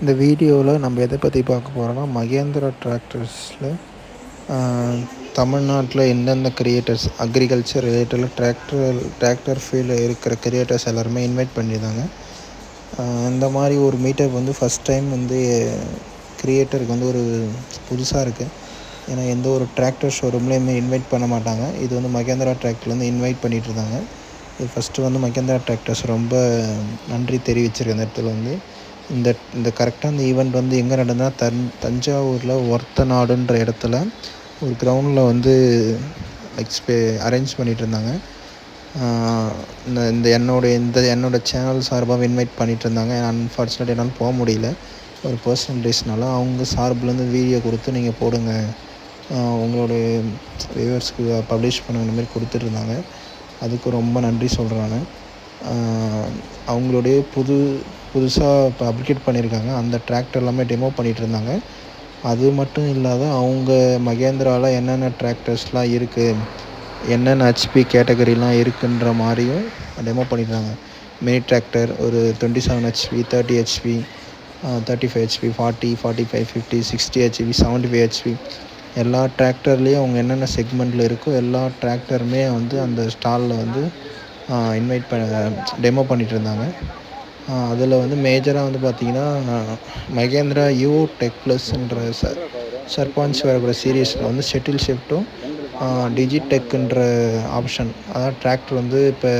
இந்த வீடியோவில் நம்ம எதை பற்றி பார்க்க போகிறோம்னா மகேந்திரா டிராக்டர்ஸில் தமிழ்நாட்டில் எந்தெந்த கிரியேட்டர்ஸ் அக்ரிகல்ச்சர் ரிலேட்டடில் டிராக்டர் ஃபீல்டில் இருக்கிற கிரியேட்டர்ஸ் எல்லாருமே இன்வைட் பண்ணியிருந்தாங்க. இந்த மாதிரி ஒரு மீட்டப் வந்து ஃபஸ்ட் டைம் வந்து கிரியேட்டருக்கு வந்து ஒரு புதுசாக இருக்குது. ஏன்னா எந்த ஒரு டிராக்டர் ஷோரூம்லேயுமே இன்வைட் பண்ண மாட்டாங்க. இது வந்து மகேந்திரா டிராக்டர்லேருந்து இன்வைட் பண்ணிகிட்டு இருந்தாங்க. இது ஃபஸ்ட்டு வந்து மகேந்திரா டிராக்டர்ஸ் ரொம்ப நன்றி தெரிவிச்சிருக்கு. இந்த இடத்துல வந்து இந்த கரெக்டாக இந்த ஈவெண்ட் வந்து எங்கே நடந்ததுன்னா தஞ்சாவூரில் ஒர்த்தநாடுன்ற இடத்துல ஒரு கிரவுண்டில் வந்து அரேஞ்ச் பண்ணிகிட்டு இருந்தாங்க. என்னோடய சேனல் சார்பாக இன்வைட் பண்ணிகிட்டு இருந்தாங்க. அன்ஃபார்ச்சுனேட் என்னால் போக முடியல, ஒரு பர்சனல் ரீசனால். அவங்க சார்பிலேருந்து வீடியோ கொடுத்து நீங்கள் போடுங்க, உங்களுடைய வியூவர்ஸ்க்கு பப்ளிஷ் பண்ணுங்கிற மாதிரி கொடுத்துட்ருந்தாங்க. அதுக்கு ரொம்ப நன்றி சொல்கிறேன் நான். அவங்களுடைய புதுசாக இப்போ அப்டேட் பண்ணியிருக்காங்க. அந்த டிராக்டர் எல்லாமே டெமோ பண்ணிகிட்டு இருந்தாங்க. அது மட்டும் இல்லாத அவங்க மகேந்திராவில் என்னென்ன டிராக்டர்ஸ்லாம் இருக்குது, என்னென்ன ஹெச்பி கேட்டகரிலாம் இருக்குன்ற மாதிரியும் டெமோ பண்ணியிருந்தாங்க. மினி டிராக்டர் ஒரு 27 HP, 30 HP, 35 HP, 40, 45, 50, 60 HP, 75 HP, எல்லா டிராக்டர்லேயும் அவங்க என்னென்ன செக்மெண்ட்டில் இருக்கோ எல்லா டிராக்டருமே வந்து அந்த ஸ்டாலில் வந்து டெமோ பண்ணிகிட்டு இருந்தாங்க. அதில் வந்து மேஜராக வந்து பார்த்திங்கன்னா மகேந்திரா யூ டெக் ப்ளஸ்ன்ற சர்பஞ்ச் வரக்கூடிய சீரீஸில் வந்து ஷெட்டில் ஷிஃப்ட்டும் டிஜிடெக்குன்ற ஆப்ஷன், அதாவது டிராக்டர் வந்து இப்போ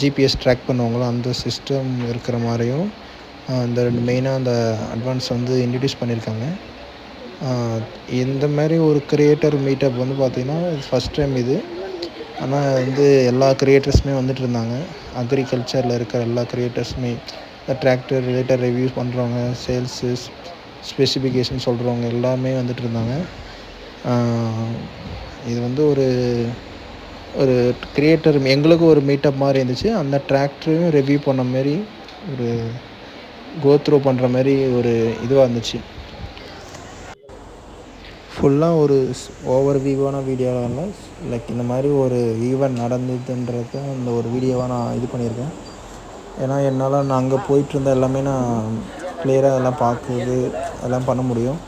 ஜிபிஎஸ் ட்ராக் பண்ணுவாங்களோ அந்த சிஸ்டம் இருக்கிற மாதிரியும் இந்த ரெண்டு மெயினாக அந்த அட்வான்ஸ் வந்து இன்ட்ரடியூஸ் பண்ணியிருக்காங்க. இந்த மாதிரி ஒரு கிரியேட்டர் மீட்டப் வந்து பார்த்திங்கன்னா ஃபஸ்ட் டைம் இது. ஆனால் வந்து எல்லா கிரியேட்டர்ஸுமே வந்துட்டு இருந்தாங்க. அக்ரிகல்ச்சரில் இருக்கிற எல்லா கிரியேட்டர்ஸுமே, டிராக்டர் ரிலேட்டட் ரிவ்யூஸ் பண்ணுறவங்க, சேல்ஸு ஸ்பெசிஃபிகேஷன் சொல்கிறவங்க எல்லாமே வந்துட்டு இருந்தாங்க. இது வந்து ஒரு கிரியேட்டர் எங்களுக்கும் ஒரு மீட்டப் மாதிரி இருந்துச்சு. அந்த டிராக்டரையும் ரிவ்யூ பண்ண மாரி ஒரு கோத்ரூ பண்ணுற மாதிரி ஒரு இதுவாக இருந்துச்சு. ஃபுல்லாக ஒரு ஓவர் வியூவான வீடியோவாக இல்லை, இந்த மாதிரி ஒரு ஈவெண்ட் நடந்ததுன்றத அந்த ஒரு வீடியோவாக நான் இது பண்ணியிருக்கேன். ஏன்னா என்னால் நான் அங்கே போயிட்டுருந்த எல்லாமே நான் கிளியராக எல்லாம் பார்க்குறது எல்லாம் பண்ண முடியும்.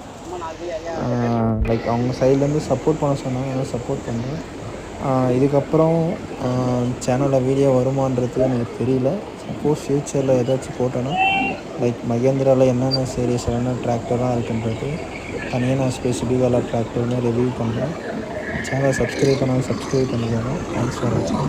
அவங்க சைட்லேருந்து சப்போர்ட் பண்ண சொன்னாங்க, எல்லாம் சப்போர்ட் பண்ணுறேன். இதுக்கப்புறம் சேனலில் வீடியோ வருமானது எனக்கு தெரியல. சப்போஸ் ஃப்யூச்சரில் ஏதாச்சும் போட்டோன்னா மகேந்திராவில் என்னென்ன சீரீஸ் என்னென்ன டிராக்டர்லாம் இருக்குன்றது தனியாக நான் ஸ்பெசிஃபிக்காக எல்லா டிராக்டருமே ரிவ்யூ பண்ணுறேன். சேனலை சப்ஸ்கிரைப் பண்ணாலும் சப்ஸ்கிரைப் பண்ணிக்கோங்க. தேங்க்ஸ் ஃபார் வாட்சிங்.